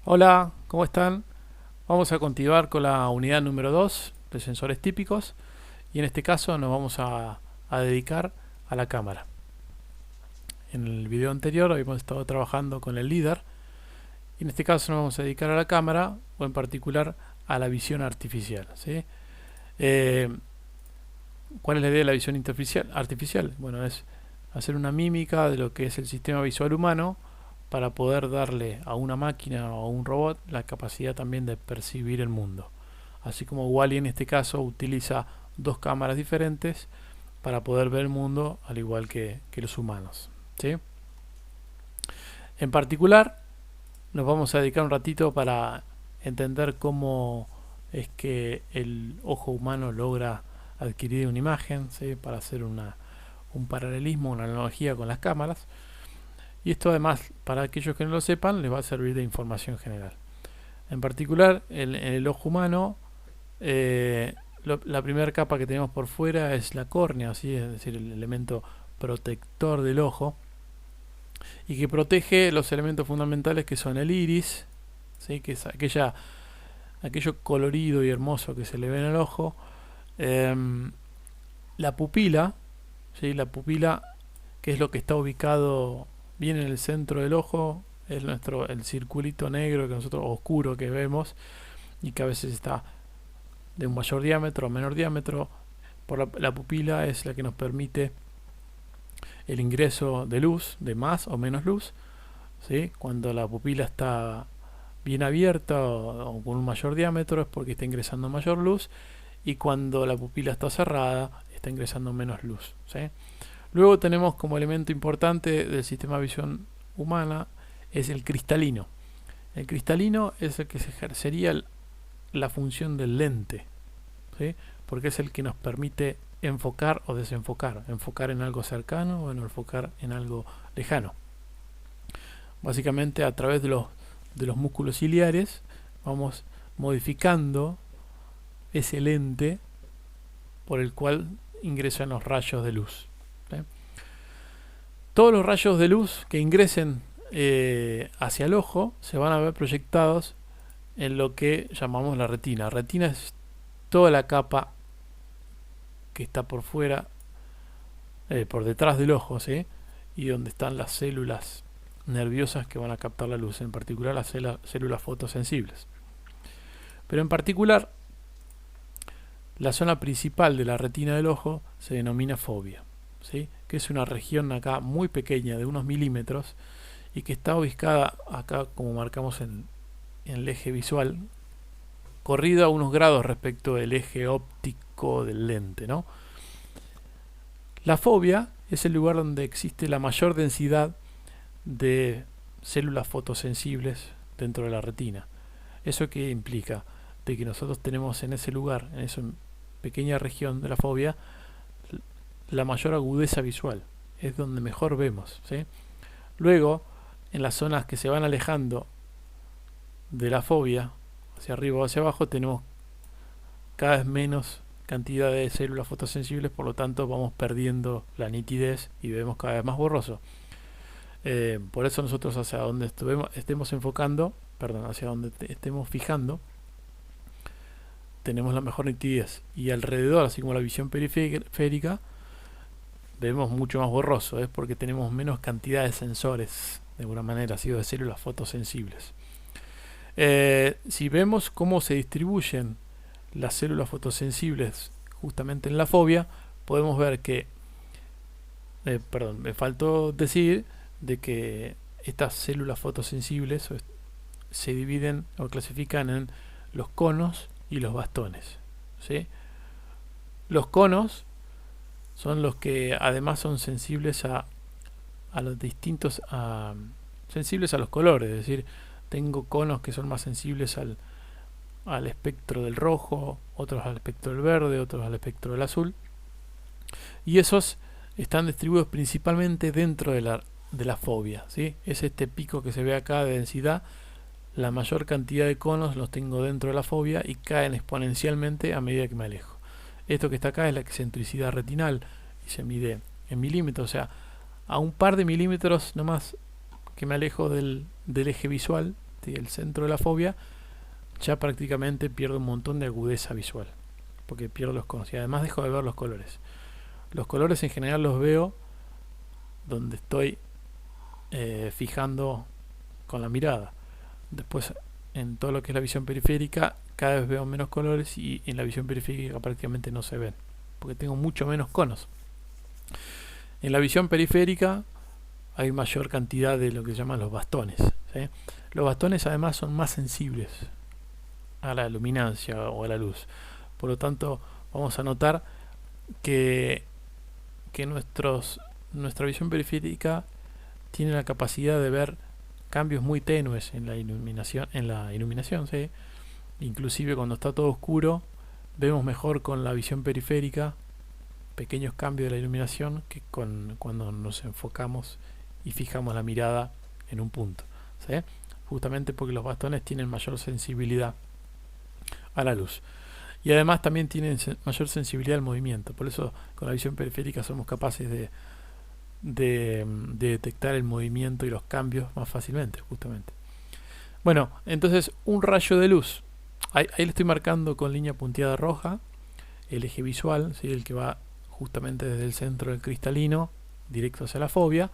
Hola, ¿cómo están? Vamos a continuar con la unidad número 2 de sensores típicos y en este caso nos vamos a dedicar a la cámara. En el video anterior habíamos estado trabajando con el LiDAR y en este caso nos vamos a dedicar a la cámara o en particular a la visión artificial, ¿sí? Eh, ¿Cuál es la idea de la visión artificial? Bueno, es hacer una mímica de lo que es el sistema visual humano para poder darle a una máquina o a un robot la capacidad también de percibir el mundo. Así como Wall-E en este caso utiliza dos cámaras diferentes para poder ver el mundo al igual que los humanos, ¿sí? En particular nos vamos a dedicar un ratito para entender cómo es que el ojo humano logra adquirir una imagen, ¿sí? Para hacer un paralelismo, una analogía con las cámaras. Y esto además, para aquellos que no lo sepan, les va a servir de información general. En particular, en el ojo humano, la primera capa que tenemos por fuera es la córnea, ¿sí? Es decir, el elemento protector del ojo, y que protege los elementos fundamentales que son el iris, ¿sí? Que es aquello colorido y hermoso que se le ve en el ojo, la pupila, ¿sí? La pupila, que es lo que está ubicado bien en el centro del ojo, es el circulito negro que nosotros oscuro que vemos y que a veces está de un mayor diámetro o menor diámetro. Por la pupila es la que nos permite el ingreso de luz, de más o menos luz, ¿sí? Cuando la pupila está bien abierta o con un mayor diámetro es porque está ingresando mayor luz, y cuando la pupila está cerrada está ingresando menos luz, ¿sí? Luego tenemos como elemento importante del sistema de visión humana es el cristalino. El cristalino es el que se ejercería la función del lente, ¿sí? Porque es el que nos permite enfocar o desenfocar, enfocar en algo cercano o enfocar en algo lejano. Básicamente a través de los músculos ciliares vamos modificando ese lente por el cual ingresan los rayos de luz, ¿sí? Todos los rayos de luz que ingresen hacia el ojo se van a ver proyectados en lo que llamamos la retina. La retina es toda la capa que está por fuera, por detrás del ojo, ¿sí? Y donde están las células nerviosas que van a captar la luz, en particular las células fotosensibles. Pero en particular, la zona principal de la retina del ojo se denomina fovea, ¿sí? Que es una región acá muy pequeña de unos milímetros y que está ubicada acá, como marcamos en el eje visual, corrido a unos grados respecto del eje óptico del lente, ¿no? La fovea es el lugar donde existe la mayor densidad de células fotosensibles dentro de la retina. ¿Eso qué implica? De que nosotros tenemos en ese lugar, en esa pequeña región de la fovea, la mayor agudeza visual. Es donde mejor vemos, ¿sí? Luego, en las zonas que se van alejando de la fovea, hacia arriba o hacia abajo, tenemos cada vez menos cantidad de células fotosensibles, por lo tanto vamos perdiendo la nitidez y vemos cada vez más borroso. Por eso nosotros hacia donde estemos enfocando, perdón, hacia donde estemos fijando, tenemos la mejor nitidez, y alrededor, así como la visión periférica, vemos mucho más borroso. Es porque tenemos menos cantidad de sensores, de alguna manera, así, de células fotosensibles. Si vemos cómo se distribuyen las células fotosensibles justamente en la fovea, podemos ver que, perdón, me faltó decir de que estas células fotosensibles se dividen o clasifican en los conos y los bastones, ¿sí? Los conos son los que además son sensibles a los distintos, sensibles a los colores, es decir, tengo conos que son más sensibles al espectro del rojo, otros al espectro del verde, otros al espectro del azul, y esos están distribuidos principalmente dentro de la fovea, ¿sí? Es este pico que se ve acá de densidad. La mayor cantidad de conos los tengo dentro de la fovea y caen exponencialmente a medida que me alejo. Esto que está acá es la excentricidad retinal y se mide en milímetros, o sea, a un par de milímetros nomás que me alejo del eje visual, y el centro de la fobia, ya prácticamente pierdo un montón de agudeza visual, porque pierdo los conos y además dejo de ver los colores. Los colores en general los veo donde estoy fijando con la mirada. Después, en todo lo que es la visión periférica, cada vez veo menos colores y en la visión periférica prácticamente no se ven, porque tengo mucho menos conos. En la visión periférica hay mayor cantidad de lo que se llaman los bastones, ¿sí? Los bastones además son más sensibles a la luminancia o a la luz. Por lo tanto, vamos a notar que nuestra visión periférica tiene la capacidad de ver cambios muy tenues en la iluminación, ¿sí? Inclusive cuando está todo oscuro, vemos mejor con la visión periférica pequeños cambios de la iluminación que cuando nos enfocamos y fijamos la mirada en un punto, ¿sí? Justamente porque los bastones tienen mayor sensibilidad a la luz y además también tienen mayor sensibilidad al movimiento. Por eso con la visión periférica somos capaces de detectar el movimiento y los cambios más fácilmente, justamente. Bueno, entonces un rayo de luz, ahí le estoy marcando con línea punteada roja el eje visual, ¿sí? El que va justamente desde el centro del cristalino directo hacia la fobia.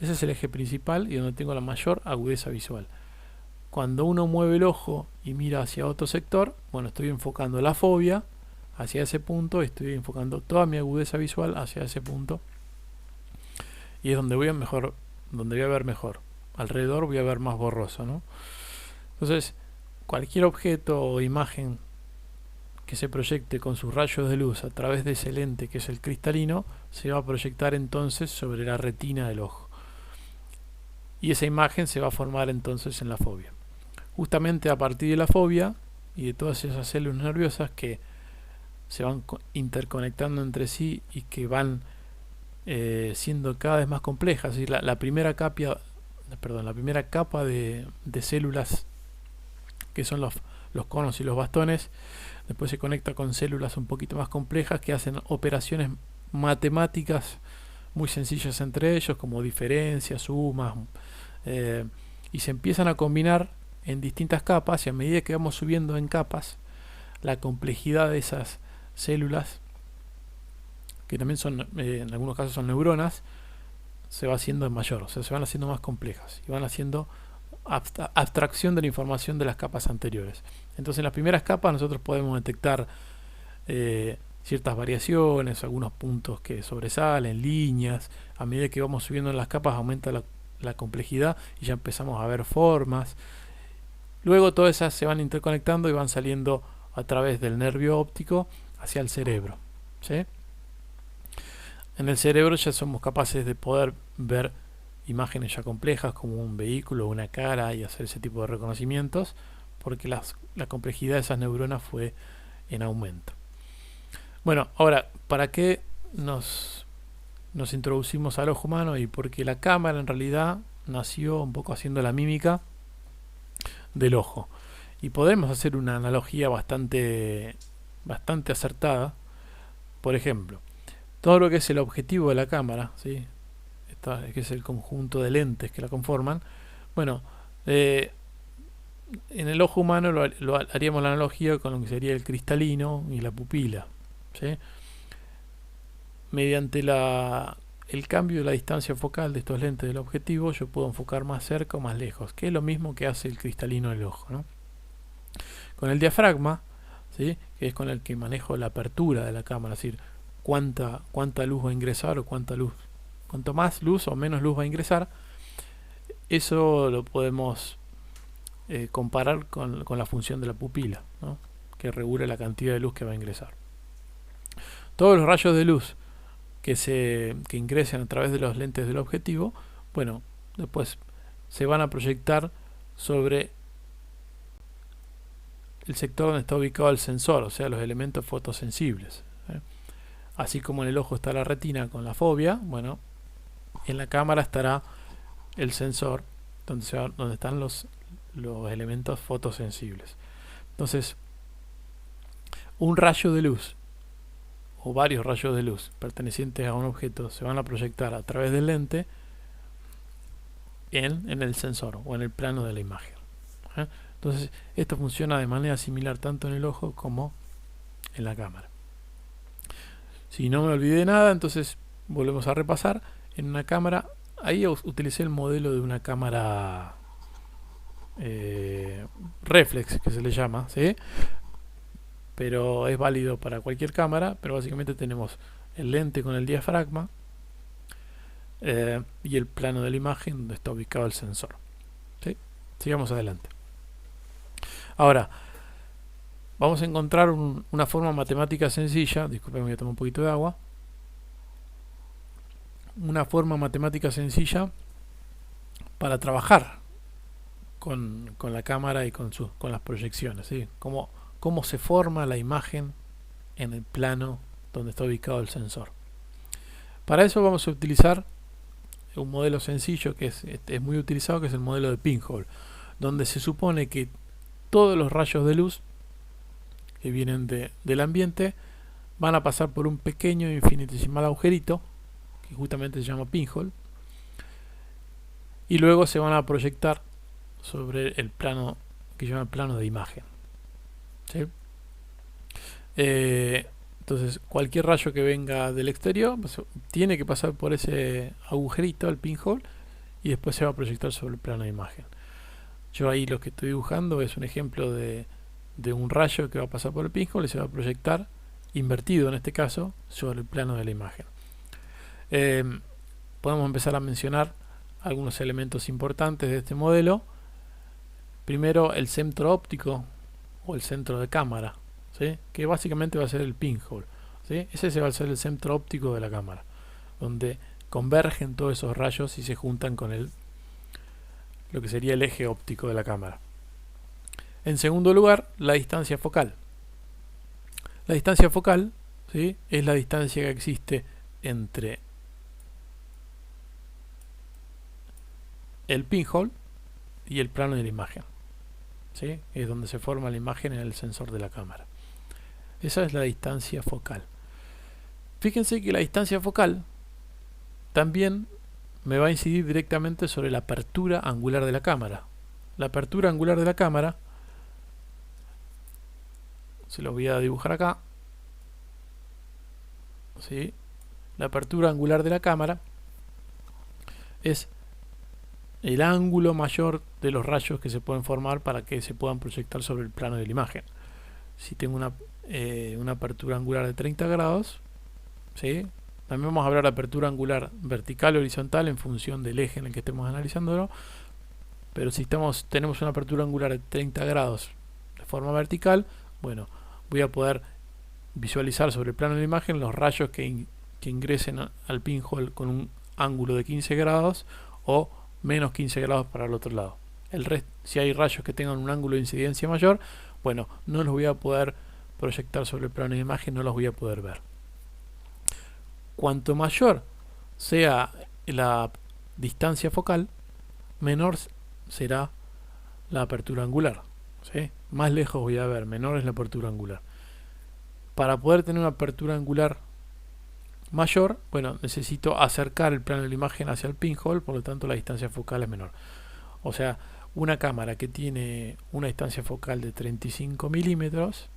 Ese es el eje principal y donde tengo la mayor agudeza visual. Cuando uno mueve el ojo y mira hacia otro sector, bueno, estoy enfocando la fobia hacia ese punto, estoy enfocando toda mi agudeza visual hacia ese punto y es donde voy a ver mejor. Alrededor voy a ver más borroso, ¿no? Entonces, cualquier objeto o imagen que se proyecte con sus rayos de luz a través de ese lente que es el cristalino, se va a proyectar entonces sobre la retina del ojo. Y esa imagen se va a formar entonces en la fobia. Justamente a partir de la fobia y de todas esas células nerviosas que se van interconectando entre sí y que van siendo cada vez más complejas. Es decir, la primera capa de células que son los conos y los bastones, después se conecta con células un poquito más complejas que hacen operaciones matemáticas muy sencillas entre ellos, como diferencias, sumas, y se empiezan a combinar en distintas capas, y a medida que vamos subiendo en capas, la complejidad de esas células, que también son, en algunos casos son neuronas, se va haciendo mayor, o sea, se van haciendo más complejas y van haciendo abstracción de la información de las capas anteriores. Entonces en las primeras capas nosotros podemos detectar ciertas variaciones, algunos puntos que sobresalen, líneas. A medida que vamos subiendo en las capas aumenta la complejidad y ya empezamos a ver formas. Luego todas esas se van interconectando y van saliendo a través del nervio óptico hacia el cerebro, ¿sí? En el cerebro ya somos capaces de poder ver imágenes ya complejas como un vehículo, una cara, y hacer ese tipo de reconocimientos, porque la complejidad de esas neuronas fue en aumento. Bueno, ahora, ¿para qué nos introducimos al ojo humano? Y porque la cámara en realidad nació un poco haciendo la mímica del ojo. Y podemos hacer una analogía bastante acertada. Por ejemplo, todo lo que es el objetivo de la cámara, ¿sí? Que es el conjunto de lentes que la conforman. Bueno, en el ojo humano lo haríamos la analogía con lo que sería el cristalino y la pupila, ¿sí? Mediante el cambio de la distancia focal de estos lentes del objetivo, yo puedo enfocar más cerca o más lejos, que es lo mismo que hace el cristalino del ojo, ¿no? Con el diafragma, ¿sí? Que es con el que manejo la apertura de la cámara, es decir, cuánta luz va a ingresar o cuanto más luz o menos luz va a ingresar. Eso lo podemos comparar con la función de la pupila, ¿no? Que regula la cantidad de luz que va a ingresar. Todos los rayos de luz que ingresen a través de los lentes del objetivo, bueno, después se van a proyectar sobre el sector donde está ubicado el sensor, o sea, los elementos fotosensibles. Así como en el ojo está la retina con la fobia, bueno, en la cámara estará el sensor donde están los elementos fotosensibles. Entonces, un rayo de luz o varios rayos de luz pertenecientes a un objeto se van a proyectar a través del lente en el sensor o en el plano de la imagen. Entonces esto funciona de manera similar tanto en el ojo como en la cámara. Si no me olvidé de nada, entonces volvemos a repasar. En una cámara, ahí utilicé el modelo de una cámara reflex, que se le llama, ¿sí? Pero es válido para cualquier cámara. Pero básicamente tenemos el lente con el diafragma y el plano de la imagen donde está ubicado el sensor, ¿sí? Sigamos adelante. Ahora vamos a encontrar una forma matemática sencilla. Disculpen, voy a tomar un poquito de agua. Una forma matemática sencilla para trabajar con la cámara y con las proyecciones, ¿sí? Cómo se forma la imagen en el plano donde está ubicado el sensor. Para eso vamos a utilizar un modelo sencillo que es muy utilizado, que es el modelo de pinhole, donde se supone que todos los rayos de luz que vienen del ambiente van a pasar por un pequeño infinitesimal agujerito que justamente se llama pinhole, y luego se van a proyectar sobre el plano que se llama plano de imagen, ¿sí? Entonces cualquier rayo que venga del exterior pues, tiene que pasar por ese agujerito, el pinhole, y después se va a proyectar sobre el plano de imagen. Yo ahí lo que estoy dibujando es un ejemplo de un rayo que va a pasar por el pinhole y se va a proyectar, invertido en este caso, sobre el plano de la imagen. Podemos empezar a mencionar algunos elementos importantes de este modelo. Primero, el centro óptico o el centro de cámara, ¿sí? Que básicamente va a ser el pinhole, ¿sí? Ese va a ser el centro óptico de la cámara, donde convergen todos esos rayos y se juntan con lo que sería el eje óptico de la cámara. En segundo lugar, la distancia focal. La distancia focal, ¿sí? Es la distancia que existe entre el pinhole y el plano de la imagen, ¿sí? Es donde se forma la imagen en el sensor de la cámara. Esa es la distancia focal. Fíjense que la distancia focal también me va a incidir directamente sobre la apertura angular de la cámara. La apertura angular de la cámara, se lo voy a dibujar acá, ¿sí? La apertura angular de la cámara es el ángulo mayor de los rayos que se pueden formar para que se puedan proyectar sobre el plano de la imagen. Si tengo una apertura angular de 30 grados, ¿sí? También vamos a hablar de apertura angular vertical o horizontal en función del eje en el que estemos analizándolo. Pero si tenemos una apertura angular de 30 grados de forma vertical, bueno, voy a poder visualizar sobre el plano de la imagen los rayos que ingresen al pinhole con un ángulo de 15 grados o menos 15 grados para el otro lado. Si hay rayos que tengan un ángulo de incidencia mayor, bueno, no los voy a poder proyectar sobre el plano de imagen, no los voy a poder ver. Cuanto mayor sea la distancia focal, menor será la apertura angular, ¿sí? Más lejos voy a ver, menor es la apertura angular. Para poder tener una apertura angular mayor, bueno, necesito acercar el plano de la imagen hacia el pinhole, por lo tanto la distancia focal es menor. O sea, una cámara que tiene una distancia focal de 35 milímetros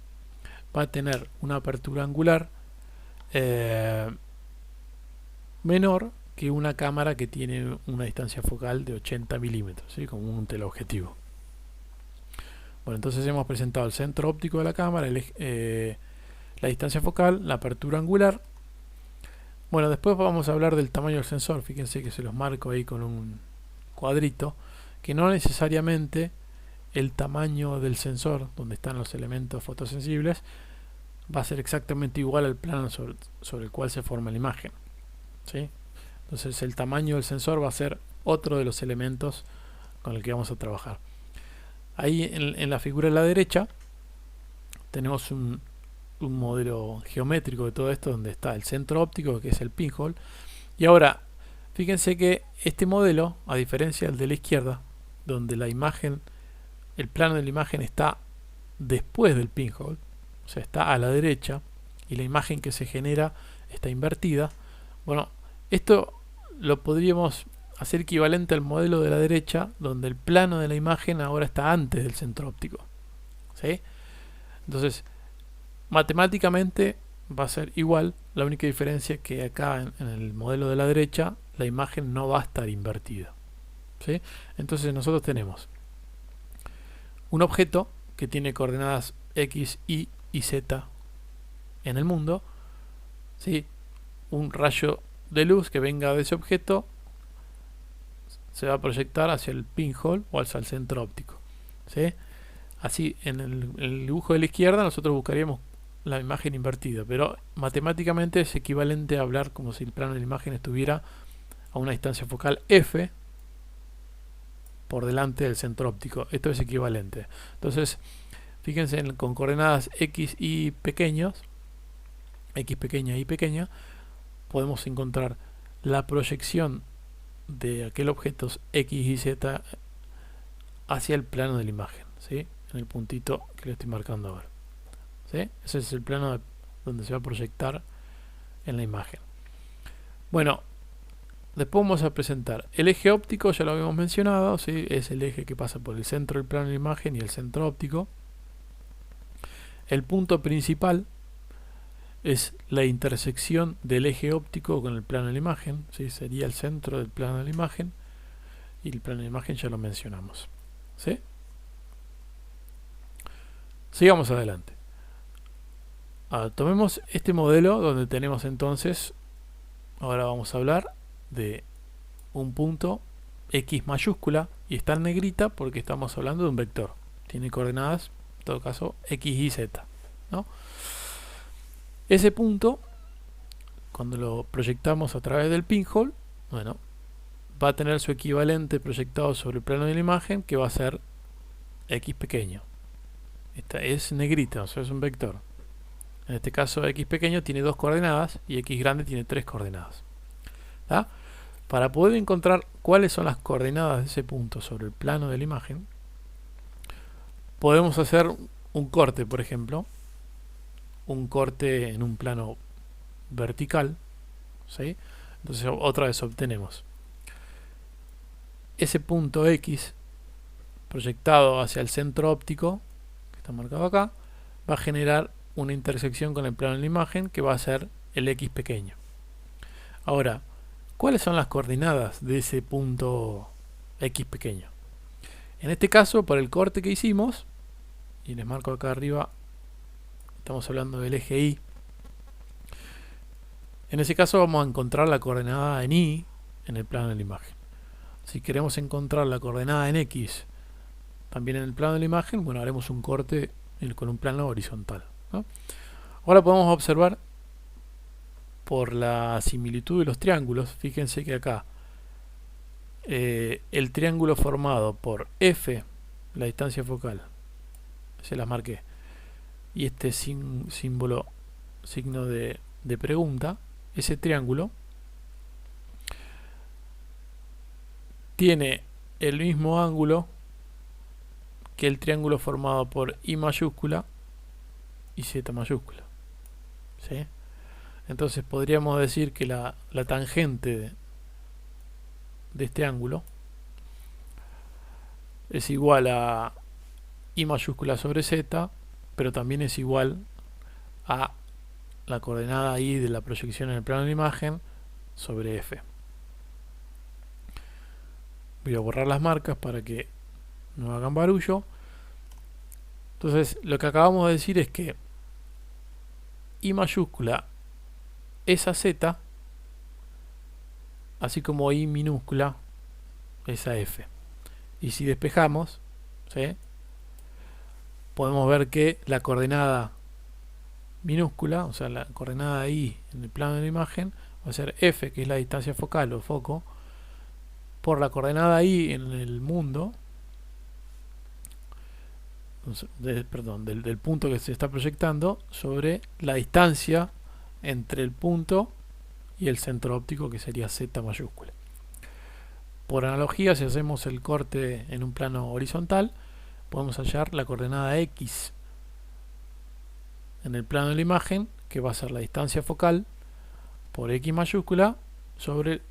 va a tener una apertura angular menor que una cámara que tiene una distancia focal de 80 milímetros, ¿sí? Como un teleobjetivo. Bueno, entonces hemos presentado el centro óptico de la cámara, la distancia focal, la apertura angular. Bueno, después vamos a hablar del tamaño del sensor. Fíjense que se los marco ahí con un cuadrito, que no necesariamente el tamaño del sensor, donde están los elementos fotosensibles, va a ser exactamente igual al plano sobre el cual se forma la imagen, ¿sí? Entonces el tamaño del sensor va a ser otro de los elementos con el que vamos a trabajar. Ahí en la figura de la derecha tenemos un modelo geométrico de todo esto, donde está el centro óptico, que es el pinhole. Y ahora fíjense que este modelo, a diferencia del de la izquierda, donde la imagen, el plano de la imagen está después del pinhole, o sea, está a la derecha, y la imagen que se genera está invertida. Bueno, esto lo podríamos hacer equivalente al modelo de la derecha, donde el plano de la imagen ahora está antes del centro óptico. ¿Sí? Entonces, matemáticamente va a ser igual, la única diferencia es que acá en el modelo de la derecha la imagen no va a estar invertida. ¿Sí? Entonces nosotros tenemos un objeto que tiene coordenadas X, Y y Z en el mundo, ¿sí? Un rayo de luz que venga de ese objeto se va a proyectar hacia el pinhole o hacia el centro óptico, ¿sí? Así, en el dibujo de la izquierda nosotros buscaríamos la imagen invertida, pero matemáticamente es equivalente a hablar como si el plano de la imagen estuviera a una distancia focal F por delante del centro óptico. Esto es equivalente. Entonces, fíjense con coordenadas X y pequeños, X pequeña y pequeña, podemos encontrar la proyección de aquel objeto X y Z hacia el plano de la imagen, ¿sí? En el puntito que le estoy marcando ahora, ¿sí? Ese es el plano donde se va a proyectar en la imagen. Bueno, después vamos a presentar el eje óptico, ya lo habíamos mencionado, ¿sí? Es el eje que pasa por el centro del plano de la imagen y el centro óptico. El punto principal es la intersección del eje óptico con el plano de la imagen, ¿sí? Sería el centro del plano de la imagen, y el plano de la imagen ya lo mencionamos, ¿sí? Sigamos adelante. Tomemos este modelo donde tenemos entonces, ahora vamos a hablar de un punto X mayúscula, y está en negrita porque estamos hablando de un vector. Tiene coordenadas, en todo caso, X y Z, ¿no? Ese punto, cuando lo proyectamos a través del pinhole, bueno, va a tener su equivalente proyectado sobre el plano de la imagen, que va a ser X pequeño. Esta es negrita, o sea, es un vector. En este caso, X pequeño tiene 2 coordenadas y X grande tiene 3 coordenadas. ¿Tá? Para poder encontrar cuáles son las coordenadas de ese punto sobre el plano de la imagen, podemos hacer un corte, por ejemplo, un corte en un plano vertical, ¿sí? Entonces otra vez obtenemos ese punto X proyectado hacia el centro óptico, que está marcado acá, va a generar una intersección con el plano de la imagen, que va a ser el X pequeño. Ahora, ¿cuáles son las coordenadas de ese punto X pequeño? En este caso, por el corte que hicimos, y les marco acá arriba, estamos hablando del eje Y. En ese caso vamos a encontrar la coordenada en Y en el plano de la imagen. Si queremos encontrar la coordenada en X también en el plano de la imagen, bueno, haremos un corte con un plano horizontal, ¿no? Ahora podemos observar por la similitud de los triángulos. Fíjense que acá el triángulo formado por F, la distancia focal, se las marqué, y este signo de pregunta, ese triángulo tiene el mismo ángulo que el triángulo formado por I mayúscula y Z mayúscula, ¿sí? Entonces podríamos decir que la tangente de este ángulo es igual a I mayúscula sobre Z, pero también es igual a la coordenada I de la proyección en el plano de la imagen sobre F. Voy a borrar las marcas para que no hagan barullo. Entonces lo que acabamos de decir es que I mayúscula es a Z, así como I minúscula es a F. Y si despejamos, ¿sí?, podemos ver que la coordenada minúscula, o sea, la coordenada I en el plano de la imagen, va a ser F, que es la distancia focal o foco, por la coordenada I en el mundo, del punto que se está proyectando, sobre la distancia entre el punto y el centro óptico, que sería Z mayúscula. Por analogía, si hacemos el corte en un plano horizontal, podemos hallar la coordenada X en el plano de la imagen, que va a ser la distancia focal por X mayúscula sobre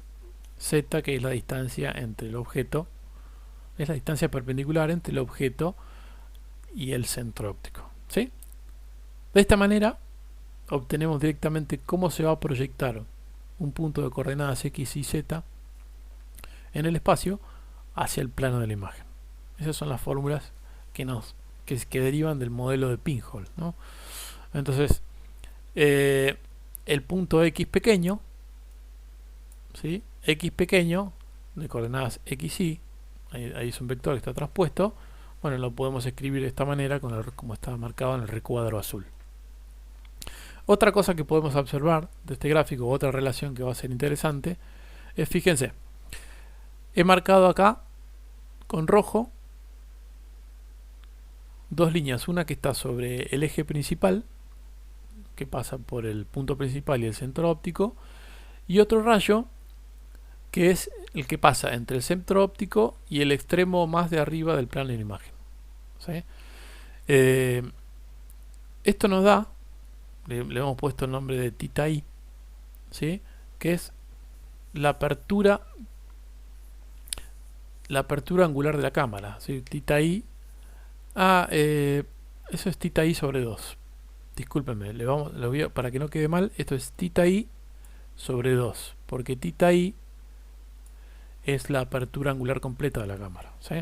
Z, que es la distancia entre el objeto, es la distancia perpendicular entre el objeto y el centro óptico, ¿sí? De esta manera obtenemos directamente cómo se va a proyectar un punto de coordenadas X y Z en el espacio hacia el plano de la imagen. Esas son las fórmulas que derivan del modelo de Pinhole, ¿no? Entonces, el punto X pequeño, ¿sí? X pequeño de coordenadas X, Y, ahí es un vector que está transpuesto. Bueno, lo podemos escribir de esta manera como está marcado en el recuadro azul. Otra cosa que podemos observar de este gráfico, otra relación que va a ser interesante, es, fíjense, he marcado acá con rojo dos líneas, una que está sobre el eje principal, que pasa por el punto principal y el centro óptico, y otro rayo que es el que pasa entre el centro óptico y el extremo más de arriba del plano de la imagen, ¿sí? Esto nos da, le hemos puesto el nombre de θ i, ¿sí? Que es la apertura angular de la cámara, ¿sí? Θ i, eso es θ i sobre 2. Discúlpenme, para que no quede mal, esto es θ i sobre 2, porque θ i es la apertura angular completa de la cámara, ¿sí?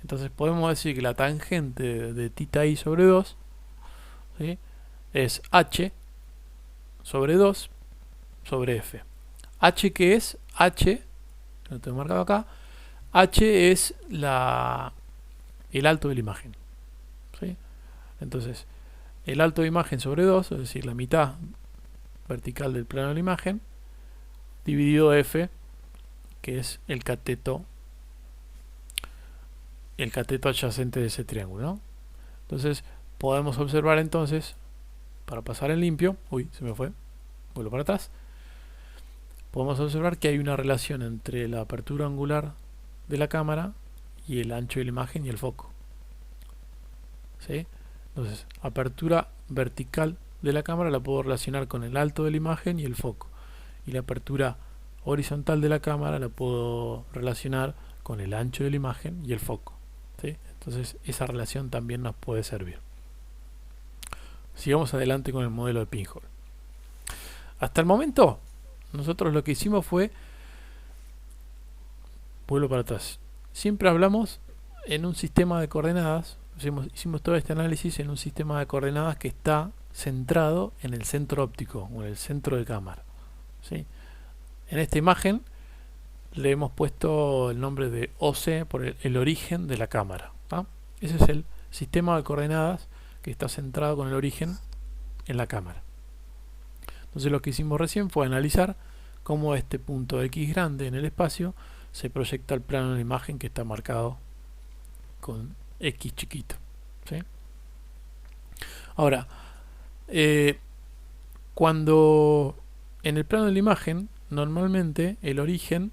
Entonces podemos decir que la tangente de θ i sobre 2, ¿sí? Es h sobre 2 sobre f. H, que es h, lo tengo marcado acá, h es el alto de la imagen, ¿sí? Entonces, el alto de imagen sobre 2, es decir, la mitad vertical del plano de la imagen, dividido f, que es el cateto adyacente de ese triángulo, ¿no? Entonces, podemos observar entonces, para pasar en limpio, se me fue, vuelvo para atrás, podemos observar que hay una relación entre la apertura angular de la cámara y el ancho de la imagen y el foco, ¿sí? Entonces, apertura vertical de la cámara la puedo relacionar con el alto de la imagen y el foco, y la apertura horizontal de la cámara la puedo relacionar con el ancho de la imagen y el foco, ¿sí? Entonces, esa relación también nos puede servir. Sigamos adelante con el modelo de Pinhole. Hasta el momento, nosotros lo que hicimos fue, vuelvo para atrás, siempre hablamos en un sistema de coordenadas, hicimos todo este análisis en un sistema de coordenadas que está centrado en el centro óptico o en el centro de cámara, ¿sí? En esta imagen le hemos puesto el nombre de OC por el origen de la cámara, ¿tá? Ese es el sistema de coordenadas que está centrado con el origen en la cámara. Entonces lo que hicimos recién fue analizar cómo este punto X grande en el espacio se proyecta al plano de la imagen que está marcado con X chiquito, ¿sí? Ahora, cuando en el plano de la imagen, normalmente el origen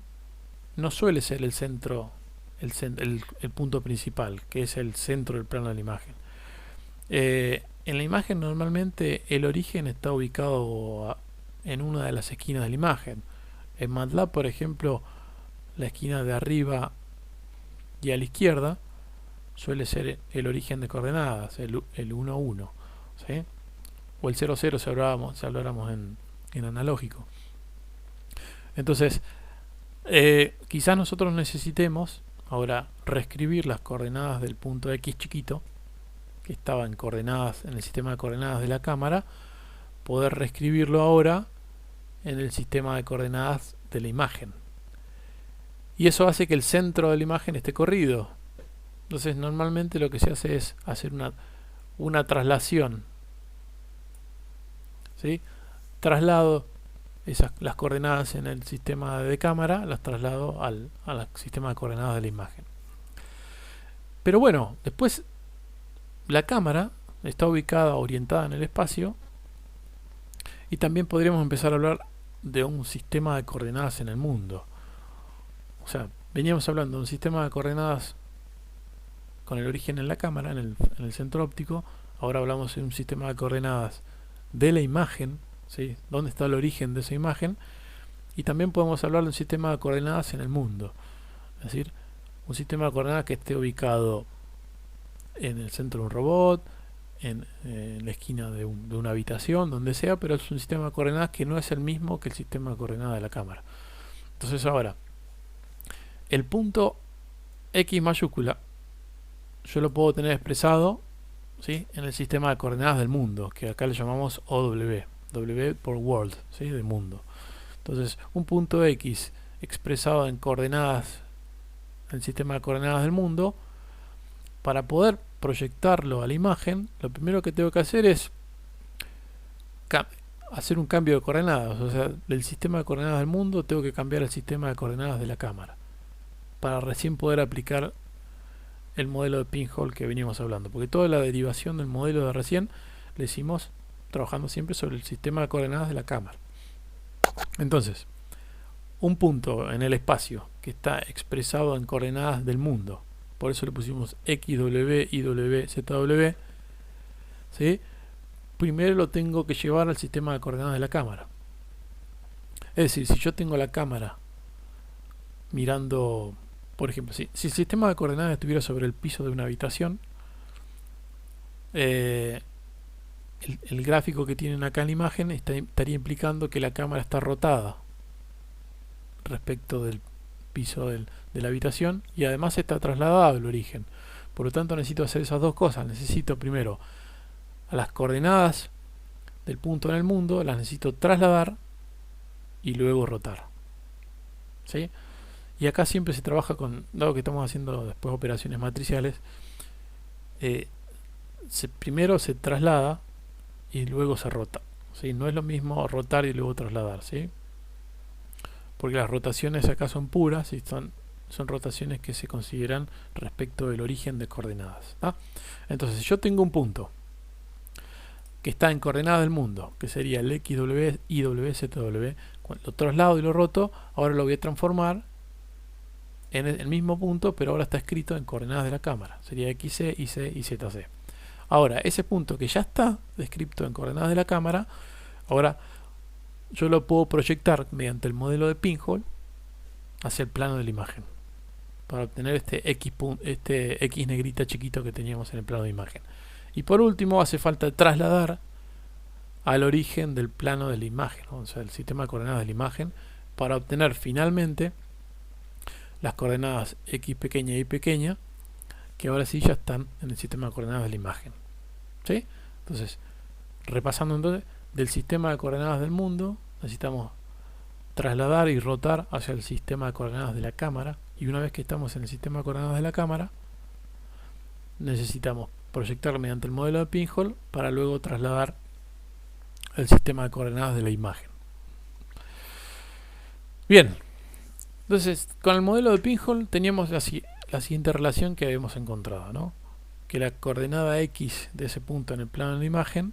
no suele ser el centro, el punto principal, que es el centro del plano de la imagen. En la imagen normalmente el origen está ubicado en una de las esquinas de la imagen. En MATLAB, por ejemplo, la esquina de arriba y a la izquierda suele ser el origen de coordenadas, el 1, 1, ¿sí? O el 0, 0 si habláramos en analógico. Entonces, quizás nosotros necesitemos ahora reescribir las coordenadas del punto X chiquito, que estaba en el sistema de coordenadas de la cámara, poder reescribirlo ahora en el sistema de coordenadas de la imagen. Y eso hace que el centro de la imagen esté corrido. Entonces normalmente lo que se hace es hacer una traslación, ¿sí? Traslado las coordenadas en el sistema de cámara, las traslado al sistema de coordenadas de la imagen. Pero bueno, después la cámara está orientada en el espacio, y también podríamos empezar a hablar de un sistema de coordenadas en el mundo. O sea, veníamos hablando de un sistema de coordenadas con el origen en la cámara, en el centro óptico. Ahora hablamos de un sistema de coordenadas de la imagen, ¿sí? ¿Dónde está el origen de esa imagen? y también podemos hablar de un sistema de coordenadas en el mundo. Es decir, un sistema de coordenadas que esté ubicado en el centro de un robot, en la esquina de una habitación, donde sea, pero es un sistema de coordenadas que no es el mismo que el sistema de coordenadas de la cámara. Entonces ahora, el punto X mayúscula yo lo puedo tener expresado, ¿sí?, en el sistema de coordenadas del mundo, que acá le llamamos OW, W por world, ¿sí?, de mundo. Entonces, un punto X expresado en coordenadas, en el sistema de coordenadas del mundo, para poder proyectarlo a la imagen, lo primero que tengo que hacer es hacer un cambio de coordenadas. O sea, del sistema de coordenadas del mundo tengo que cambiar el sistema de coordenadas de la cámara, para recién poder aplicar el modelo de pinhole que venimos hablando, porque toda la derivación del modelo de recién le hicimos trabajando siempre sobre el sistema de coordenadas de la cámara. Entonces, un punto en el espacio que está expresado en coordenadas del mundo, por eso le pusimos XW, IW, ZW, ¿sí?, primero lo tengo que llevar al sistema de coordenadas de la cámara. Es decir, si yo tengo la cámara mirando, por ejemplo, si el sistema de coordenadas estuviera sobre el piso de una habitación, el gráfico que tienen acá en la imagen estaría implicando que la cámara está rotada respecto del piso de la habitación, y además está trasladada al origen. Por lo tanto, necesito hacer esas dos cosas. Necesito primero a las coordenadas del punto en el mundo, las necesito trasladar y luego rotar, ¿sí? Y acá siempre se trabaja con, dado que estamos haciendo después operaciones matriciales, primero se traslada y luego se rota, ¿sí? No es lo mismo rotar y luego trasladar, ¿sí?, porque las rotaciones acá son puras y son rotaciones que se consideran respecto del origen de coordenadas, ¿tá? Entonces, si yo tengo un punto que está en coordenadas del mundo, que sería el XW, IW, ZW, cuando lo traslado y lo roto, ahora lo voy a transformar en el mismo punto, pero ahora está escrito en coordenadas de la cámara. Sería XC, YC y ZC. Ahora, ese punto que ya está descrito en coordenadas de la cámara, ahora yo lo puedo proyectar mediante el modelo de pinhole hacia el plano de la imagen, para obtener este X negrita chiquito que teníamos en el plano de imagen. Y por último, hace falta trasladar al origen del plano de la imagen, o sea, el sistema de coordenadas de la imagen, para obtener finalmente las coordenadas X pequeña y Y pequeña, que ahora sí ya están en el sistema de coordenadas de la imagen, ¿sí? Entonces, repasando entonces, del sistema de coordenadas del mundo necesitamos trasladar y rotar hacia el sistema de coordenadas de la cámara, y una vez que estamos en el sistema de coordenadas de la cámara, necesitamos proyectar mediante el modelo de pinhole para luego trasladar el sistema de coordenadas de la imagen. Bien, entonces con el modelo de pinhole teníamos la siguiente relación que habíamos encontrado, ¿no?, que la coordenada X de ese punto en el plano de la imagen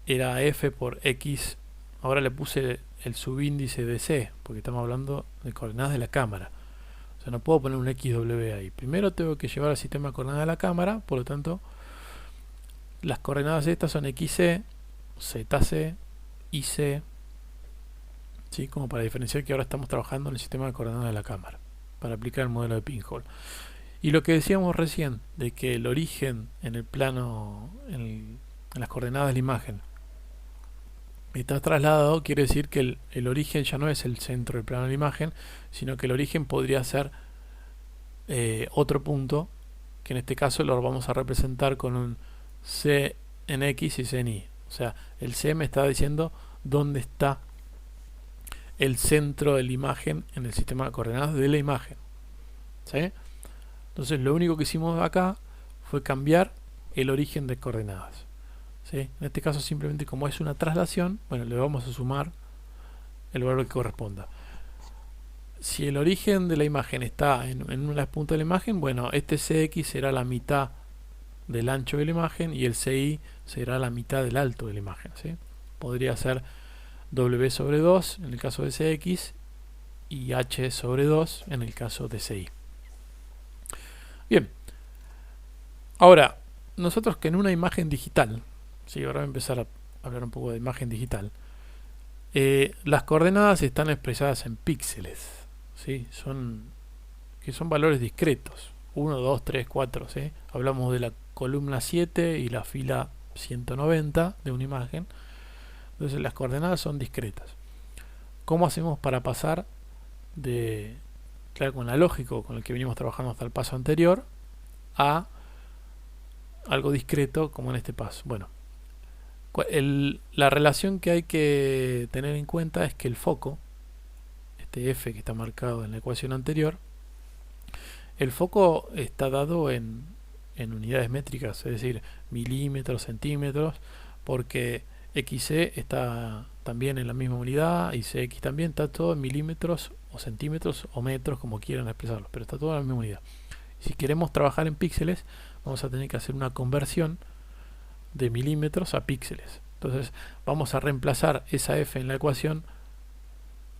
era F por X. Ahora le puse el subíndice de C, porque estamos hablando de coordenadas de la cámara. O sea, no puedo poner un XW ahí. Primero tengo que llevar al sistema de coordenadas de la cámara, por lo tanto, las coordenadas estas son XC, ZC, YC, ¿sí?, como para diferenciar que ahora estamos trabajando en el sistema de coordenadas de la cámara, para aplicar el modelo de pinhole. Y lo que decíamos recién, de que el origen en el plano, en las coordenadas de la imagen, está trasladado, quiere decir que el origen ya no es el centro del plano de la imagen, sino que el origen podría ser otro punto, que en este caso lo vamos a representar con un C en X y C en Y. O sea, el C me está diciendo dónde está el centro de la imagen en el sistema de coordenadas de la imagen, ¿sí? Entonces lo único que hicimos acá fue cambiar el origen de coordenadas, ¿sí? En este caso simplemente, como es una traslación, bueno, le vamos a sumar el valor que corresponda. Si el origen de la imagen está en una de las puntas de la imagen, bueno, este CX será la mitad del ancho de la imagen y el CY será la mitad del alto de la imagen, ¿sí? Podría ser W sobre 2 en el caso de CX y H sobre 2 en el caso de CY. Bien, ahora, nosotros que en una imagen digital, ¿sí?, ahora voy a empezar a hablar un poco de imagen digital, Las coordenadas están expresadas en píxeles, ¿sí? Que son valores discretos. 1, 2, 3, 4, ¿sí? Hablamos de la columna 7 y la fila 190 de una imagen. Entonces las coordenadas son discretas. ¿Cómo hacemos para pasar de, claro, con la lógico con el que venimos trabajando hasta el paso anterior, a algo discreto como en este paso? Bueno, la relación que hay que tener en cuenta es que el foco, este F que está marcado en la ecuación anterior, el foco está dado en unidades métricas, es decir, milímetros, centímetros, porque XC está también en la misma unidad y CX también, está todo en milímetros o centímetros o metros, como quieran expresarlo, pero está todo en la misma unidad. Si queremos trabajar en píxeles, vamos a tener que hacer una conversión de milímetros a píxeles. Entonces vamos a reemplazar esa F en la ecuación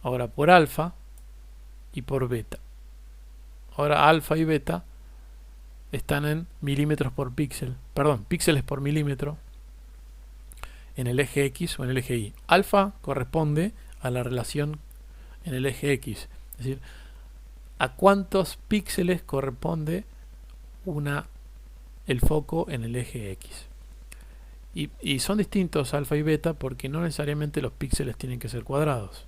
ahora por alfa y por beta. Ahora alfa y beta están en milímetros por píxel, perdón, píxeles por milímetro en el eje X o en el eje Y. Alfa corresponde a la relación en el eje X, es decir, a cuántos píxeles corresponde el foco en el eje X. Y son distintos alfa y beta porque no necesariamente los píxeles tienen que ser cuadrados.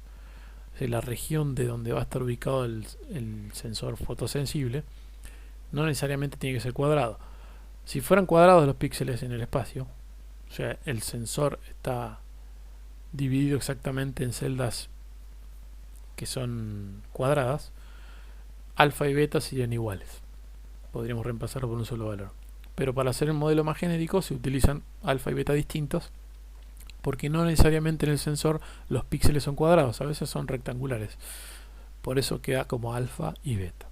O sea, la región de donde va a estar ubicado el sensor fotosensible no necesariamente tiene que ser cuadrado. Si fueran cuadrados los píxeles en el espacio, o sea, el sensor está dividido exactamente en celdas que son cuadradas, alfa y beta serían iguales. Podríamos reemplazarlo por un solo valor. Pero para hacer el modelo más genérico se utilizan alfa y beta distintos, porque no necesariamente en el sensor los píxeles son cuadrados, a veces son rectangulares. Por eso queda como alfa y beta.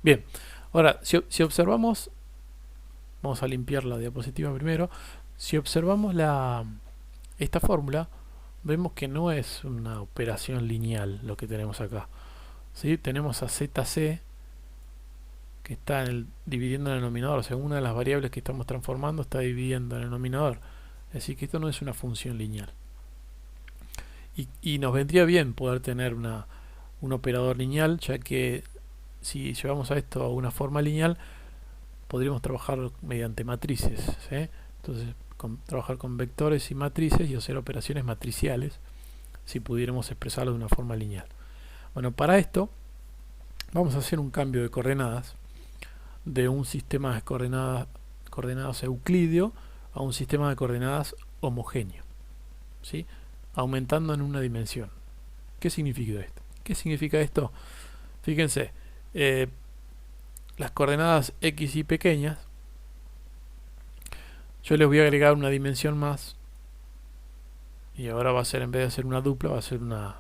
Bien, ahora si observamos, vamos a limpiar la diapositiva primero. Si observamos esta fórmula, vemos que no es una operación lineal lo que tenemos acá, ¿sí? Tenemos a ZC que está dividiendo en el denominador, o sea, una de las variables que estamos transformando está dividiendo en el denominador. Es decir, que esto no es una función lineal. Y nos vendría bien poder tener un operador lineal, ya que si llevamos a esto a una forma lineal, podríamos trabajar mediante matrices, ¿sí? Entonces, trabajar con vectores y matrices y hacer operaciones matriciales, si pudiéramos expresarlo de una forma lineal. Bueno, para esto vamos a hacer un cambio de coordenadas de un sistema de coordenadas euclídeo a un sistema de coordenadas homogéneo, ¿sí? Aumentando en una dimensión. ¿Qué significa esto? ¿Qué significa esto? Fíjense, las coordenadas X y pequeñas, yo les voy a agregar una dimensión más, y ahora va a ser, en vez de ser una dupla, va a ser una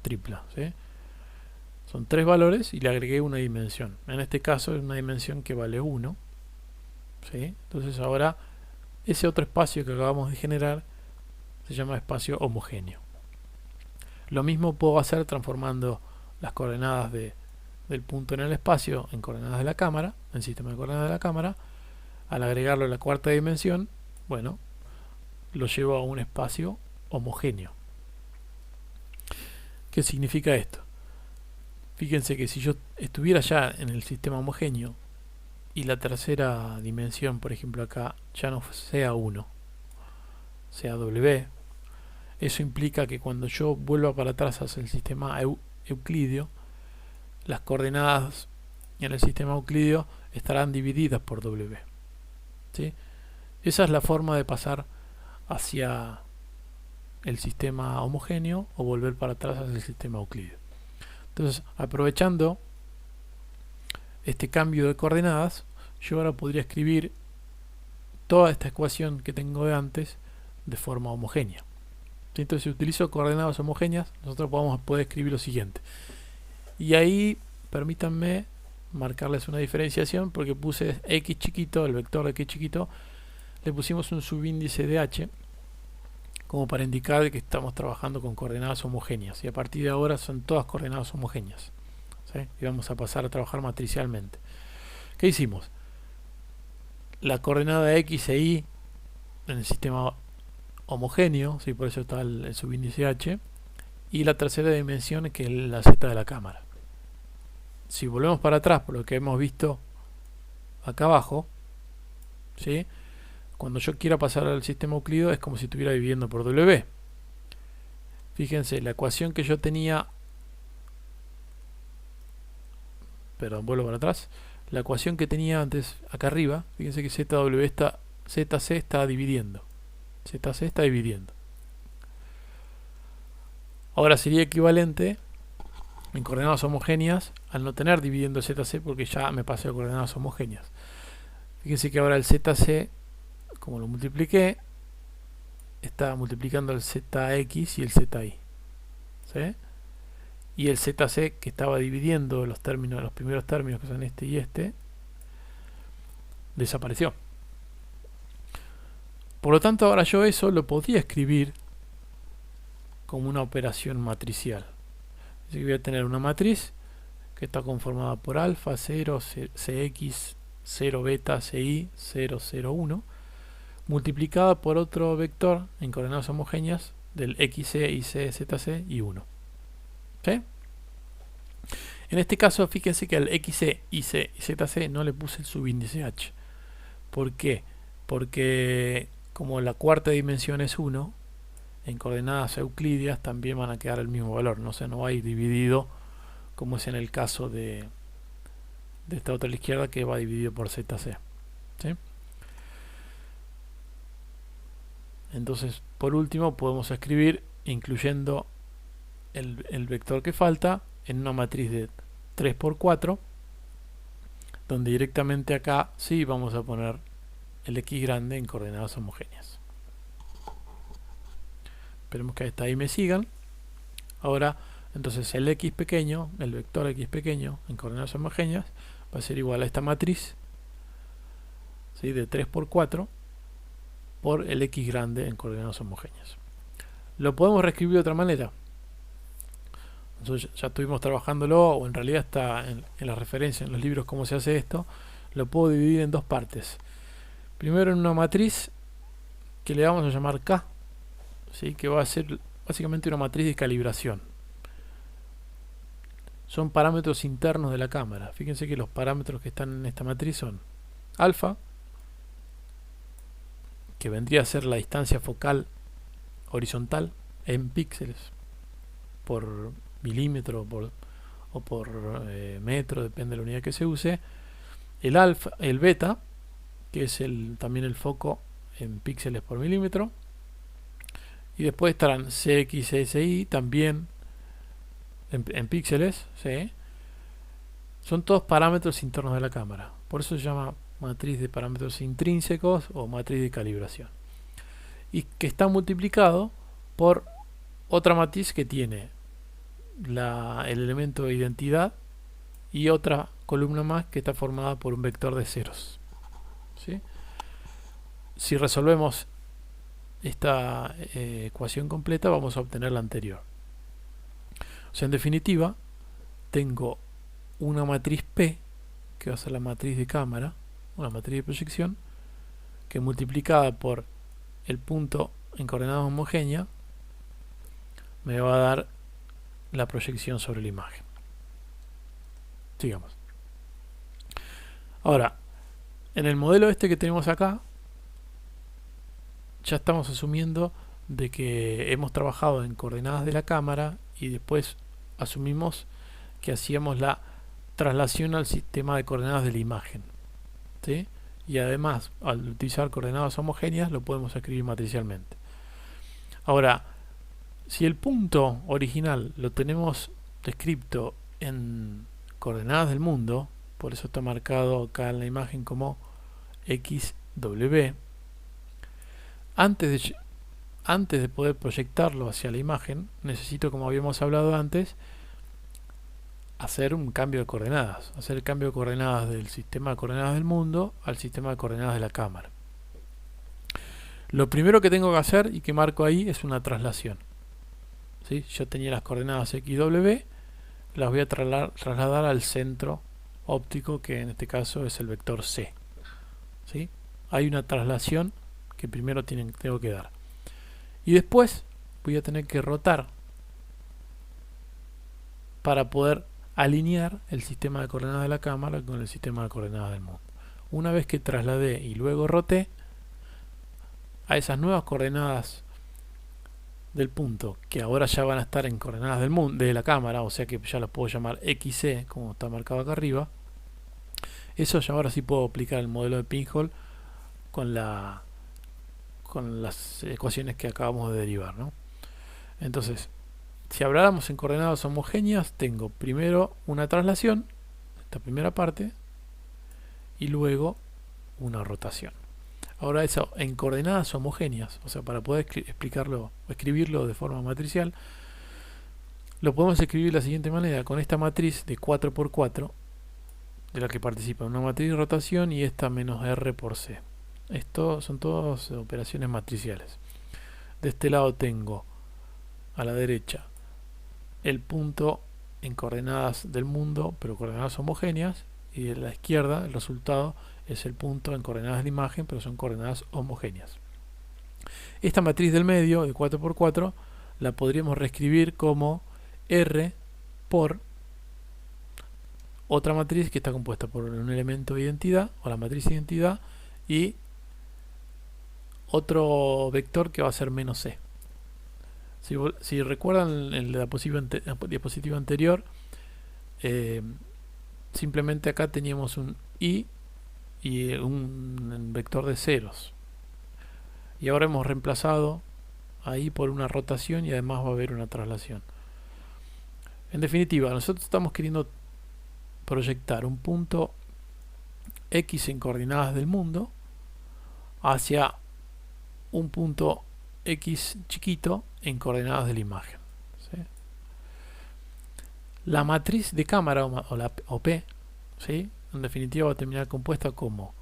tripla, ¿sí? Son 3 valores y le agregué una dimensión. En este caso es una dimensión que vale 1, ¿sí? Entonces ahora ese otro espacio que acabamos de generar se llama espacio homogéneo. Lo mismo puedo hacer transformando las coordenadas del punto en el espacio en coordenadas de la cámara, en sistema de coordenadas de la cámara. Al agregarlo a la cuarta dimensión, bueno, lo llevo a un espacio homogéneo. ¿Qué significa esto? Fíjense que si yo estuviera ya en el sistema homogéneo y la tercera dimensión, por ejemplo acá, ya no sea 1, sea W, eso implica que cuando yo vuelva para atrás hacia el sistema euclídeo, las coordenadas en el sistema euclídeo estarán divididas por W, ¿sí? Esa es la forma de pasar hacia el sistema homogéneo o volver para atrás hacia el sistema euclídeo. Entonces, aprovechando este cambio de coordenadas, yo ahora podría escribir toda esta ecuación que tengo de antes de forma homogénea. Entonces, si utilizo coordenadas homogéneas, nosotros poder escribir lo siguiente. Y ahí, permítanme marcarles una diferenciación, porque puse x chiquito, el vector de x chiquito, le pusimos un subíndice de h, como para indicar que estamos trabajando con coordenadas homogéneas, y a partir de ahora son todas coordenadas homogéneas, ¿sí? Y vamos a pasar a trabajar matricialmente. ¿Qué hicimos? La coordenada x e y en el sistema homogéneo, ¿sí? Por eso está el subíndice h, y la tercera dimensión que es la z de la cámara. Si volvemos para atrás por lo que hemos visto acá abajo, ¿sí? Cuando yo quiera pasar al sistema Euclido es como si estuviera dividiendo por W. Fíjense, la ecuación que yo tenía, perdón, vuelvo para atrás, la ecuación que tenía antes acá arriba, fíjense que ZW está, ZC está dividiendo, ZC está dividiendo. Ahora sería equivalente en coordenadas homogéneas al no tener dividiendo ZC porque ya me pasé a coordenadas homogéneas. Fíjense que ahora el ZC, como lo multipliqué, está multiplicando el ZX y el ZY, ¿sí? Y el ZC que estaba dividiendo los términos, los primeros términos que son este y este, desapareció. Por lo tanto, ahora yo eso lo podía escribir como una operación matricial. Así que voy a tener una matriz que está conformada por alfa, 0, CX, 0, beta, CI, 0, 0, 1, multiplicada por otro vector en coordenadas homogéneas del XC, YC, ZC y 1. ¿Sí? En este caso, fíjense que al XC, YC y ZC no le puse el subíndice h. ¿Por qué? Porque como la cuarta dimensión es 1, en coordenadas euclidias también van a quedar el mismo valor, no se no va a ir dividido como es en el caso de esta otra a la izquierda que va dividido por ZC. ¿Sí? Entonces, por último, podemos escribir incluyendo el vector que falta en una matriz de 3×4, donde directamente acá sí vamos a poner el X grande en coordenadas homogéneas. Esperemos que hasta ahí me sigan. Ahora, entonces el X pequeño, el vector X pequeño en coordenadas homogéneas va a ser igual a esta matriz, ¿sí? De 3×4 por el X grande en coordenadas homogéneas. Lo podemos reescribir de otra manera. Entonces, ya estuvimos trabajándolo, o en realidad está en la referencia en los libros cómo se hace esto. Lo puedo dividir en dos partes. Primero en una matriz que le vamos a llamar K, ¿sí? Que va a ser básicamente una matriz de calibración. Son parámetros internos de la cámara. Fíjense que los parámetros que están en esta matriz son alfa, que vendría a ser la distancia focal horizontal en píxeles por milímetro o por metro, depende de la unidad que se use. El alfa, el beta, que es también el foco en píxeles por milímetro. Y después estarán CX, CSI, también en píxeles, ¿sí? Son todos parámetros internos de la cámara. Por eso se llama matriz de parámetros intrínsecos o matriz de calibración. Y que está multiplicado por otra matriz que tiene el elemento de identidad y otra columna más que está formada por un vector de ceros, ¿sí? Si resolvemos esta ecuación completa vamos a obtener la anterior. O sea, en definitiva, tengo una matriz P, que va a ser la matriz de cámara, una matriz de proyección, que multiplicada por el punto en coordenadas homogéneas me va a dar la proyección sobre la imagen. Sigamos. Ahora, en el modelo este que tenemos acá, ya estamos asumiendo de que hemos trabajado en coordenadas de la cámara y después asumimos que hacíamos la traslación al sistema de coordenadas de la imagen, ¿sí? Y además, al utilizar coordenadas homogéneas, lo podemos escribir matricialmente. Ahora, si el punto original lo tenemos descrito en coordenadas del mundo, por eso está marcado acá en la imagen como XW, antes de poder proyectarlo hacia la imagen, necesito, como habíamos hablado antes, hacer un cambio de coordenadas, hacer el cambio de coordenadas del sistema de coordenadas del mundo al sistema de coordenadas de la cámara. Lo primero que tengo que hacer y que marco ahí es una traslación, ¿sí? Yo tenía las coordenadas XW, las voy a trasladar al centro óptico, que en este caso es el vector C, ¿sí? Hay una traslación que primero tengo que dar. Y después voy a tener que rotar para poder alinear el sistema de coordenadas de la cámara con el sistema de coordenadas del mundo. Una vez que trasladé y luego roté a esas nuevas coordenadas del punto, que ahora ya van a estar en coordenadas del mundo, de la cámara, o sea que ya las puedo llamar XC, como está marcado acá arriba. Eso ya ahora sí puedo aplicar el modelo de pinhole con las ecuaciones que acabamos de derivar, ¿no? Entonces, si habláramos en coordenadas homogéneas, tengo primero una traslación, esta primera parte, y luego una rotación. Ahora eso en coordenadas homogéneas, o sea, para poder explicarlo o escribirlo de forma matricial, lo podemos escribir de la siguiente manera, con esta matriz de 4×4, de la que participa una matriz de rotación y esta menos R por C. Esto son todas operaciones matriciales. De este lado tengo a la derecha el punto en coordenadas del mundo, pero coordenadas homogéneas, y de la izquierda el resultado es el punto en coordenadas de la imagen, pero son coordenadas homogéneas. Esta matriz del medio de 4×4 la podríamos reescribir como R por otra matriz que está compuesta por un elemento de identidad, o la matriz de identidad, y otro vector que va a ser menos C. Si recuerdan en la diapositiva anterior, simplemente acá teníamos un I y un vector de ceros. Y ahora hemos reemplazado ahí por una rotación y además va a haber una traslación. En definitiva, nosotros estamos queriendo proyectar un punto X en coordenadas del mundo hacia un punto X chiquito en coordenadas de la imagen. ¿Sí? La matriz de cámara o P, ¿sí? En definitiva va a terminar compuesta como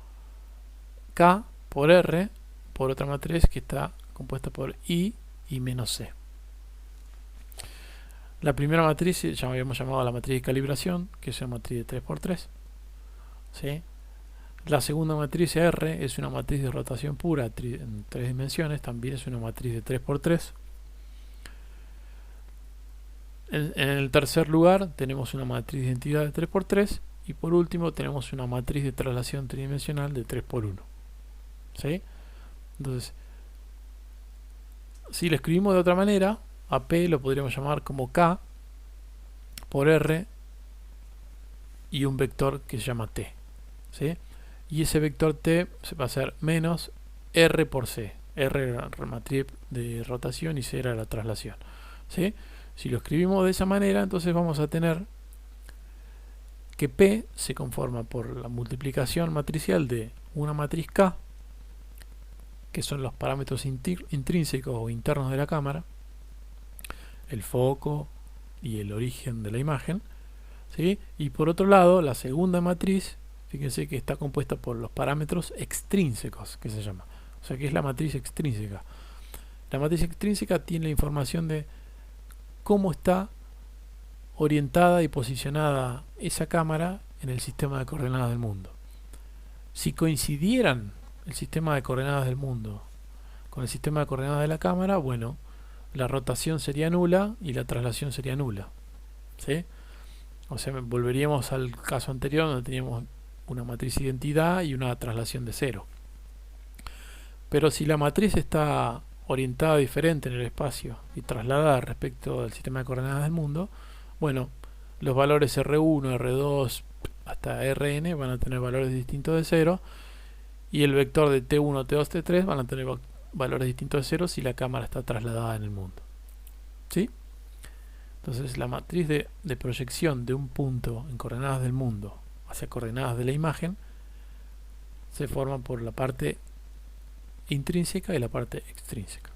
K por R por otra matriz que está compuesta por I y menos C. La primera matriz ya habíamos llamado la matriz de calibración, que es una matriz de 3×3. ¿Sí? La segunda matriz R es una matriz de rotación pura en 3 dimensiones, también es una matriz de 3×3. En el tercer lugar tenemos una matriz de identidad de 3×3 y por último tenemos una matriz de traslación tridimensional de 3×1. ¿Sí? Entonces, si lo escribimos de otra manera, a P lo podríamos llamar como K por R y un vector que se llama T. ¿Sí? Y ese vector T va a ser menos R por C. R era la matriz de rotación y C era la traslación. ¿Sí? Si lo escribimos de esa manera, entonces vamos a tener que P se conforma por la multiplicación matricial de una matriz K, que son los parámetros intrínsecos o internos de la cámara, el foco y el origen de la imagen, ¿sí? Y por otro lado, la segunda matriz, fíjense que está compuesta por los parámetros extrínsecos, que se llama, o sea que es la matriz extrínseca. La matriz extrínseca tiene la información de cómo está orientada y posicionada esa cámara en el sistema de coordenadas del mundo. Si coincidieran el sistema de coordenadas del mundo con el sistema de coordenadas de la cámara, bueno, la rotación sería nula y la traslación sería nula. ¿Sí? O sea, volveríamos al caso anterior donde teníamos una matriz de identidad y una traslación de 0. Pero si la matriz está orientada diferente en el espacio y trasladada respecto al sistema de coordenadas del mundo, bueno, los valores R1, R2 hasta Rn van a tener valores distintos de 0 y el vector de T1, T2, T3 van a tener valores distintos de 0 si la cámara está trasladada en el mundo. ¿Sí? Entonces la matriz de proyección de un punto en coordenadas del mundo hacia coordenadas de la imagen se forma por la parte intrínseca y la parte extrínseca.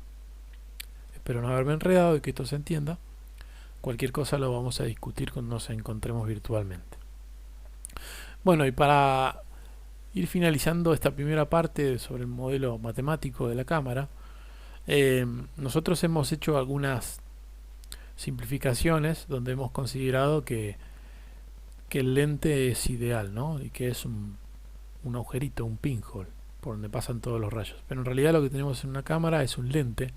Espero no haberme enredado y que esto se entienda. Cualquier cosa lo vamos a discutir cuando nos encontremos virtualmente. Bueno, y para ir finalizando esta primera parte sobre el modelo matemático de la cámara, nosotros hemos hecho algunas simplificaciones donde hemos considerado que el lente es ideal, ¿no? Y que es un agujerito, un pinhole, por donde pasan todos los rayos. Pero en realidad lo que tenemos en una cámara es un lente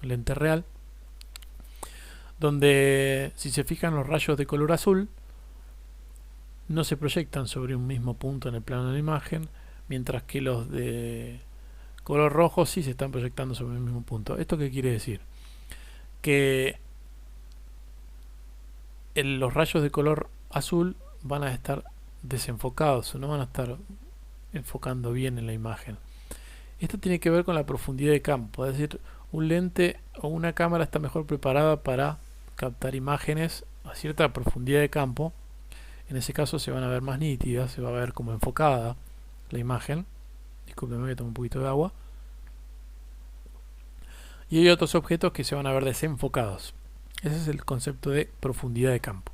lente real, donde si se fijan los rayos de color azul no se proyectan sobre un mismo punto en el plano de la imagen, mientras que los de color rojo sí se están proyectando sobre el mismo punto. ¿Esto qué quiere decir? Que los rayos de color azul van a estar desenfocados, no van a estar enfocando bien en la imagen. Esto tiene que ver con la profundidad de campo, es decir, un lente o una cámara está mejor preparada para captar imágenes a cierta profundidad de campo. En ese caso se van a ver más nítidas, se va a ver como enfocada la imagen. Disculpenme, voy a tomar un poquito de agua. Y hay otros objetos que se van a ver desenfocados. Ese es el concepto de profundidad de campo.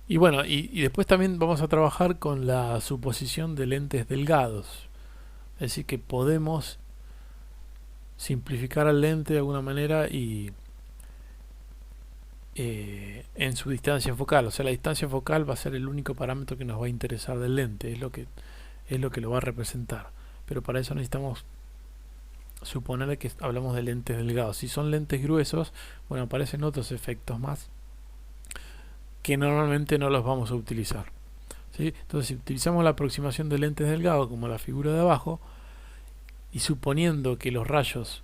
Y bueno, y después también vamos a trabajar con la suposición de lentes delgados. Es decir, que podemos simplificar al lente de alguna manera y en su distancia focal. O sea, la distancia focal va a ser el único parámetro que nos va a interesar del lente. Es lo que lo va a representar. Pero para eso necesitamos suponer que hablamos de lentes delgados. Si son lentes gruesos, bueno, aparecen otros efectos más que normalmente no los vamos a utilizar, ¿sí? Entonces, si utilizamos la aproximación de lentes delgados como la figura de abajo, y suponiendo que los rayos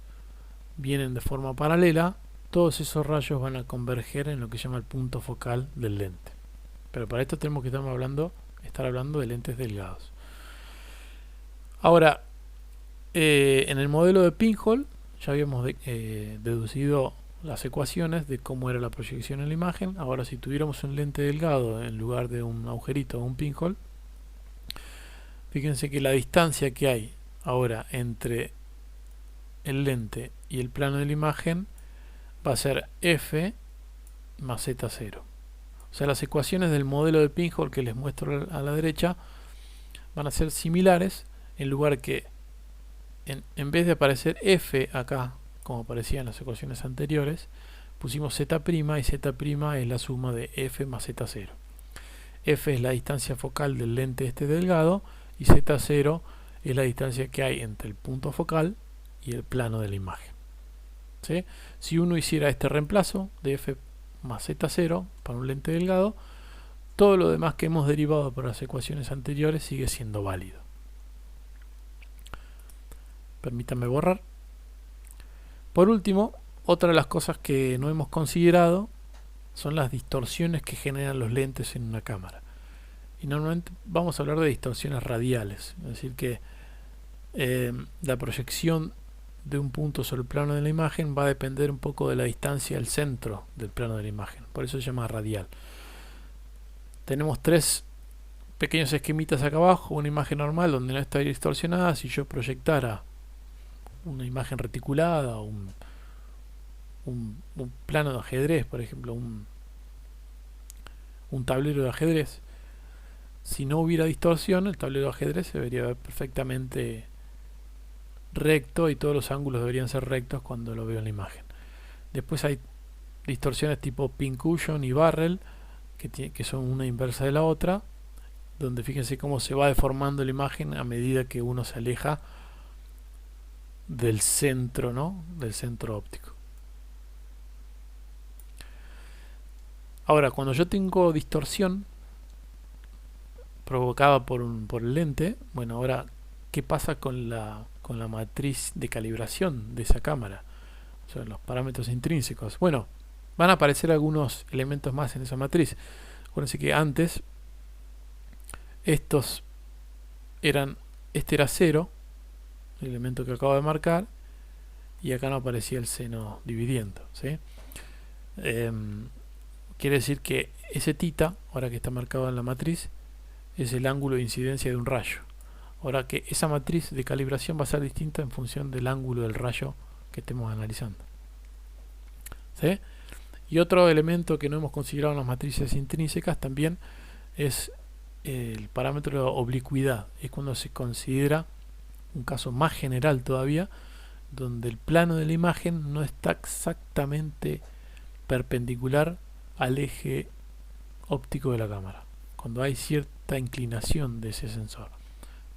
vienen de forma paralela, todos esos rayos van a converger en lo que se llama el punto focal del lente. Pero para esto tenemos que estar hablando de lentes delgados. Ahora, en el modelo de pinhole ya habíamos deducido las ecuaciones de cómo era la proyección en la imagen. Ahora, si tuviéramos un lente delgado en lugar de un agujerito o un pinhole, fíjense que la distancia que hay ahora entre el lente y el plano de la imagen va a ser f más z0. O sea, las ecuaciones del modelo de pinhole que les muestro a la derecha van a ser similares, en lugar que en vez de aparecer f acá, como aparecía en las ecuaciones anteriores, pusimos z' y z' es la suma de f más z0. F es la distancia focal del lente este delgado y z0 es la distancia que hay entre el punto focal y el plano de la imagen, ¿sí? Si uno hiciera este reemplazo de f más z0 para un lente delgado, todo lo demás que hemos derivado por las ecuaciones anteriores sigue siendo válido. Permítanme borrar. Por último, otra de las cosas que no hemos considerado son las distorsiones que generan los lentes en una cámara. Y normalmente vamos a hablar de distorsiones radiales, es decir que la proyección de un punto sobre el plano de la imagen va a depender un poco de la distancia al centro del plano de la imagen, por eso se llama radial. Tenemos tres pequeños esquemitas acá abajo, una imagen normal donde no está distorsionada. Si yo proyectara una imagen reticulada o un plano de ajedrez, por ejemplo, un tablero de ajedrez, si no hubiera distorsión, el tablero de ajedrez se vería perfectamente recto y todos los ángulos deberían ser rectos cuando lo veo en la imagen. Después hay distorsiones tipo pincushion y barrel que son una inversa de la otra, donde fíjense cómo se va deformando la imagen a medida que uno se aleja del centro, ¿no? Del centro óptico. Ahora, cuando yo tengo distorsión provocada por el lente, bueno, ahora, ¿qué pasa con la matriz de calibración de esa cámara? O sea, los parámetros intrínsecos. Bueno, van a aparecer algunos elementos más en esa matriz. Acuérdense que antes este era 0, el elemento que acabo de marcar, y acá no aparecía el seno dividiendo, ¿sí? Quiere decir que ese θ, ahora que está marcado en la matriz, es el ángulo de incidencia de un rayo. Ahora que esa matriz de calibración va a ser distinta en función del ángulo del rayo que estemos analizando, ¿sí? Y otro elemento que no hemos considerado en las matrices intrínsecas también es el parámetro de oblicuidad. Es cuando se considera un caso más general todavía, donde el plano de la imagen no está exactamente perpendicular al eje óptico de la cámara, cuando hay cierta inclinación de ese sensor.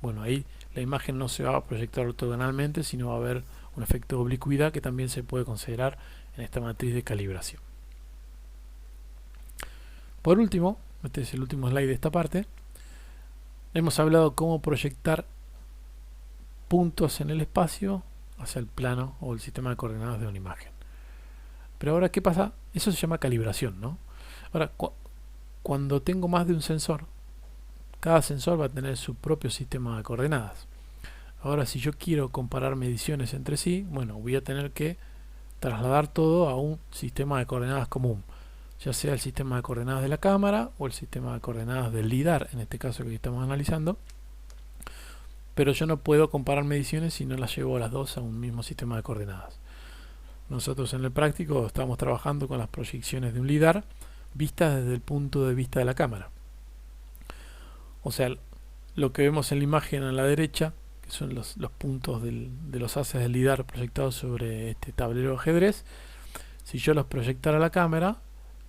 Bueno, ahí la imagen no se va a proyectar ortogonalmente, sino va a haber un efecto de oblicuidad que también se puede considerar en esta matriz de calibración. Por último, este es el último slide de esta parte, hemos hablado cómo proyectar puntos en el espacio hacia el plano o el sistema de coordenadas de una imagen. Pero ahora, ¿qué pasa? Eso se llama calibración, ¿no? Ahora, cuando tengo más de un sensor, cada sensor va a tener su propio sistema de coordenadas. Ahora, si yo quiero comparar mediciones entre sí, bueno, voy a tener que trasladar todo a un sistema de coordenadas común, ya sea el sistema de coordenadas de la cámara o el sistema de coordenadas del LiDAR, en este caso que estamos analizando. Pero yo no puedo comparar mediciones si no las llevo a las dos a un mismo sistema de coordenadas. Nosotros en el práctico estamos trabajando con las proyecciones de un LiDAR vistas desde el punto de vista de la cámara. O sea, lo que vemos en la imagen a la derecha, que son los puntos de los haces del LiDAR proyectados sobre este tablero de ajedrez, si yo los proyectara a la cámara,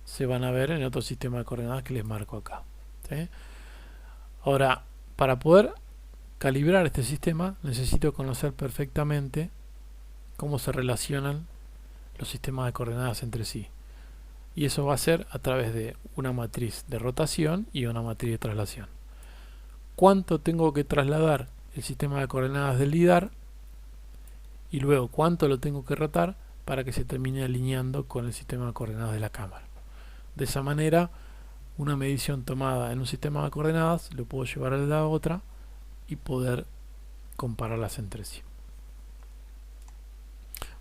se van a ver en otro sistema de coordenadas que les marco acá, ¿sí? Ahora, para poder calibrar este sistema, necesito conocer perfectamente cómo se relacionan los sistemas de coordenadas entre sí. Y eso va a ser a través de una matriz de rotación y una matriz de traslación. ¿Cuánto tengo que trasladar el sistema de coordenadas del LiDAR? Y luego, ¿cuánto lo tengo que rotar para que se termine alineando con el sistema de coordenadas de la cámara? De esa manera, una medición tomada en un sistema de coordenadas lo puedo llevar a la otra y poder compararlas entre sí.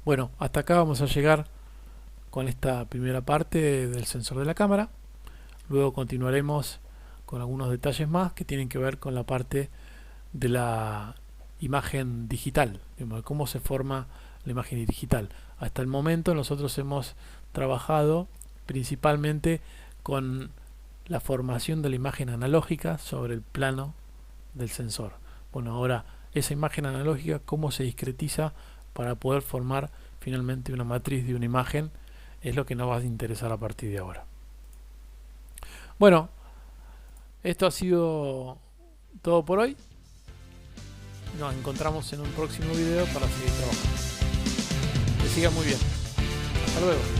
Bueno, hasta acá vamos a llegar con esta primera parte del sensor de la cámara. Luego continuaremos con algunos detalles más que tienen que ver con la parte de la imagen digital, cómo se forma la imagen digital. Hasta el momento nosotros hemos trabajado principalmente con la formación de la imagen analógica sobre el plano del sensor. Bueno, ahora esa imagen analógica, cómo se discretiza para poder formar finalmente una matriz de una imagen, es lo que nos va a interesar a partir de ahora. Bueno, esto ha sido todo por hoy. Nos encontramos en un próximo video para seguir trabajando. Que siga muy bien. Hasta luego.